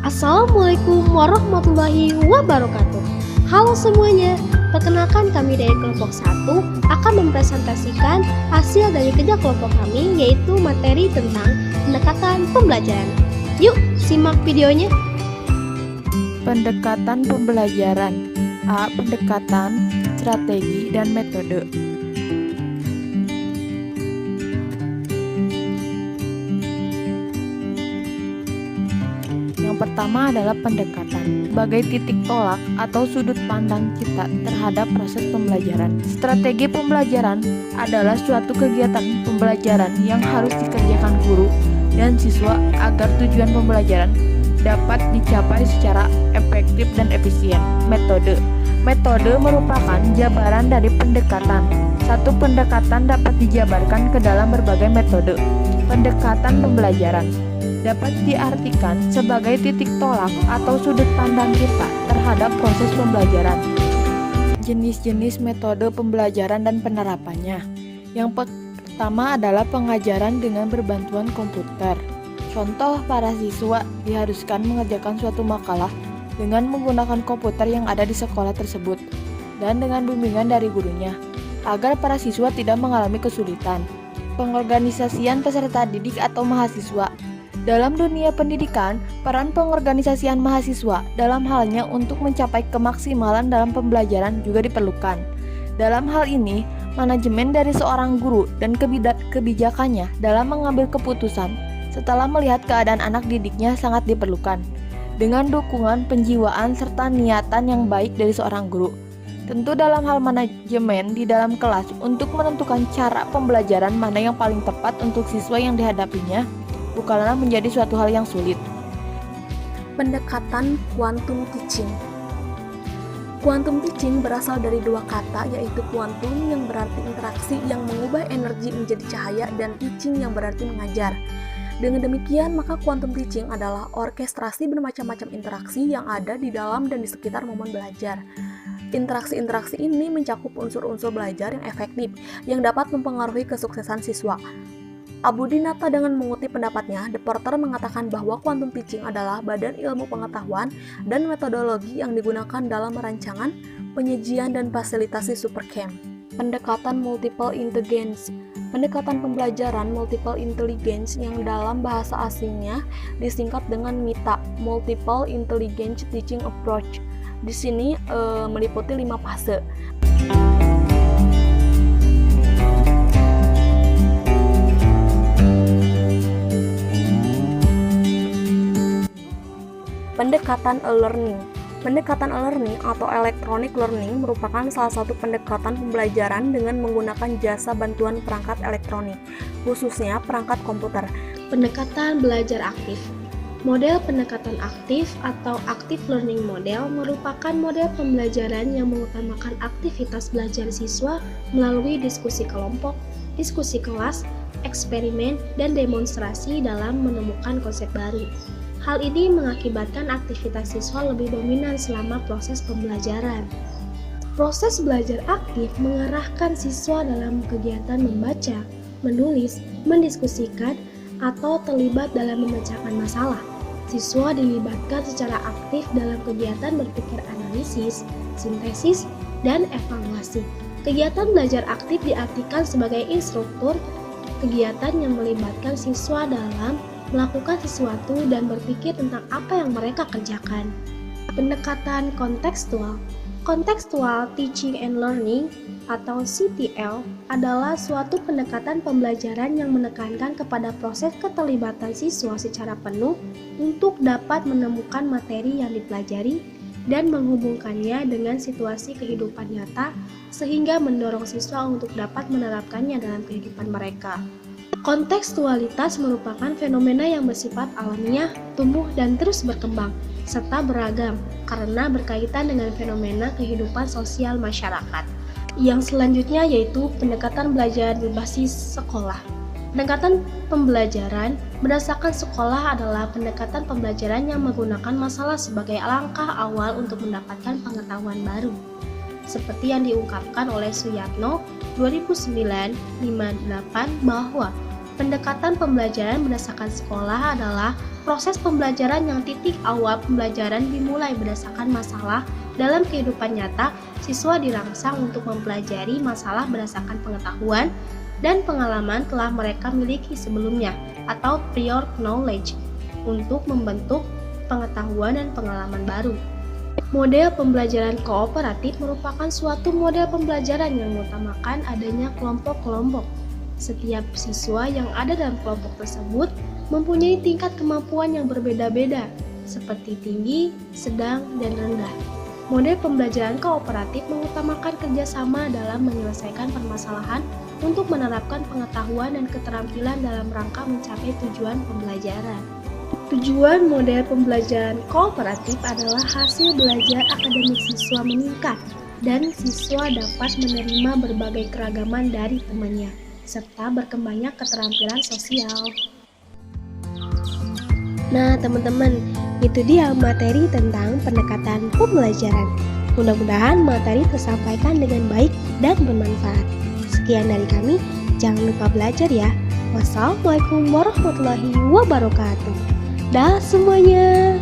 Assalamualaikum warahmatullahi wabarakatuh. Halo semuanya, perkenalkan kami dari kelompok 1 akan mempresentasikan hasil dari kerja kelompok kami, yaitu materi tentang pendekatan pembelajaran. Yuk, simak videonya. Pendekatan pembelajaran. A. Pendekatan, strategi, dan metode. Yang pertama adalah pendekatan sebagai titik tolak atau sudut pandang kita terhadap proses pembelajaran. Strategi pembelajaran adalah suatu kegiatan pembelajaran yang harus dikerjakan guru dan siswa agar tujuan pembelajaran dapat dicapai secara efektif dan efisien. Metode merupakan jabaran dari pendekatan. Satu pendekatan dapat dijabarkan ke dalam berbagai metode. Pendekatan pembelajaran dapat diartikan sebagai titik tolak atau sudut pandang kita terhadap proses pembelajaran. Jenis-jenis metode pembelajaran dan penerapannya. Yang pertama adalah pengajaran dengan berbantuan komputer. Contoh, para siswa diharuskan mengerjakan suatu makalah dengan menggunakan komputer yang ada di sekolah tersebut dan dengan bimbingan dari gurunya, agar para siswa tidak mengalami kesulitan. Pengorganisasian peserta didik atau mahasiswa. Dalam dunia pendidikan, peran pengorganisasian mahasiswa dalam halnya untuk mencapai kemaksimalan dalam pembelajaran juga diperlukan. Dalam hal ini, manajemen dari seorang guru dan kebijakannya dalam mengambil keputusan setelah melihat keadaan anak didiknya sangat diperlukan. Dengan dukungan, penjiwaan, serta niatan yang baik dari seorang guru. Tentu dalam hal manajemen di dalam kelas untuk menentukan cara pembelajaran mana yang paling tepat untuk siswa yang dihadapinya, bukanlah menjadi suatu hal yang sulit. Pendekatan quantum teaching. Quantum teaching berasal dari dua kata, yaitu quantum yang berarti interaksi yang mengubah energi menjadi cahaya dan teaching yang berarti mengajar. Dengan demikian, maka quantum teaching adalah orkestrasi bermacam-macam interaksi yang ada di dalam dan di sekitar momen belajar. Interaksi-interaksi ini mencakup unsur-unsur belajar yang efektif yang dapat mempengaruhi kesuksesan siswa. Abudinata dengan mengutip pendapatnya, De Porter mengatakan bahwa quantum teaching adalah badan ilmu pengetahuan dan metodologi yang digunakan dalam merancangan, penyajian, dan fasilitasi supercamp. Pendekatan multiple intelligence. Pendekatan pembelajaran multiple intelligence yang dalam bahasa asingnya disingkat dengan MITA, Multiple Intelligence Teaching Approach. Di sini meliputi 5 fase. Pendekatan e-learning. Pendekatan e-learning atau electronic learning merupakan salah satu pendekatan pembelajaran dengan menggunakan jasa bantuan perangkat elektronik, khususnya perangkat komputer. Pendekatan belajar aktif. Model pendekatan aktif atau active learning model merupakan model pembelajaran yang mengutamakan aktivitas belajar siswa melalui diskusi kelompok, diskusi kelas, eksperimen, dan demonstrasi dalam menemukan konsep baru. Hal ini mengakibatkan aktivitas siswa lebih dominan selama proses pembelajaran. Proses belajar aktif mengarahkan siswa dalam kegiatan membaca, menulis, mendiskusikan, atau terlibat dalam memecahkan masalah. Siswa dilibatkan secara aktif dalam kegiatan berpikir analisis, sintesis, dan evaluasi. Kegiatan belajar aktif diartikan sebagai instruktur kegiatan yang melibatkan siswa dalam melakukan sesuatu dan berpikir tentang apa yang mereka kerjakan. Pendekatan kontekstual. Contextual Teaching and Learning atau CTL adalah suatu pendekatan pembelajaran yang menekankan kepada proses keterlibatan siswa secara penuh untuk dapat menemukan materi yang dipelajari dan menghubungkannya dengan situasi kehidupan nyata sehingga mendorong siswa untuk dapat menerapkannya dalam kehidupan mereka. Kontekstualitas merupakan fenomena yang bersifat alamiah, tumbuh dan terus berkembang, serta beragam karena berkaitan dengan fenomena kehidupan sosial masyarakat. Yang selanjutnya yaitu pendekatan belajar berbasis sekolah. Pendekatan pembelajaran berdasarkan sekolah adalah pendekatan pembelajaran yang menggunakan masalah sebagai langkah awal untuk mendapatkan pengetahuan baru. Seperti yang diungkapkan oleh Suyatno 2009-58 bahwa pendekatan pembelajaran berdasarkan sekolah adalah proses pembelajaran yang titik awal pembelajaran dimulai berdasarkan masalah. Dalam kehidupan nyata, siswa dirangsang untuk mempelajari masalah berdasarkan pengetahuan dan pengalaman telah mereka miliki sebelumnya atau prior knowledge untuk membentuk pengetahuan dan pengalaman baru. Model pembelajaran kooperatif merupakan suatu model pembelajaran yang mengutamakan adanya kelompok-kelompok. Setiap siswa yang ada dalam kelompok tersebut mempunyai tingkat kemampuan yang berbeda-beda, seperti tinggi, sedang, dan rendah. Model pembelajaran kooperatif mengutamakan kerjasama dalam menyelesaikan permasalahan untuk menerapkan pengetahuan dan keterampilan dalam rangka mencapai tujuan pembelajaran. Tujuan model pembelajaran kooperatif adalah hasil belajar akademik siswa meningkat dan siswa dapat menerima berbagai keragaman dari temannya, serta berkembangnya keterampilan sosial. Nah teman-teman, itu dia materi tentang pendekatan pembelajaran. Mudah-mudahan materi tersampaikan dengan baik dan bermanfaat. Sekian dari kami, jangan lupa belajar ya. Wassalamualaikum warahmatullahi wabarakatuh. Dah semuanya.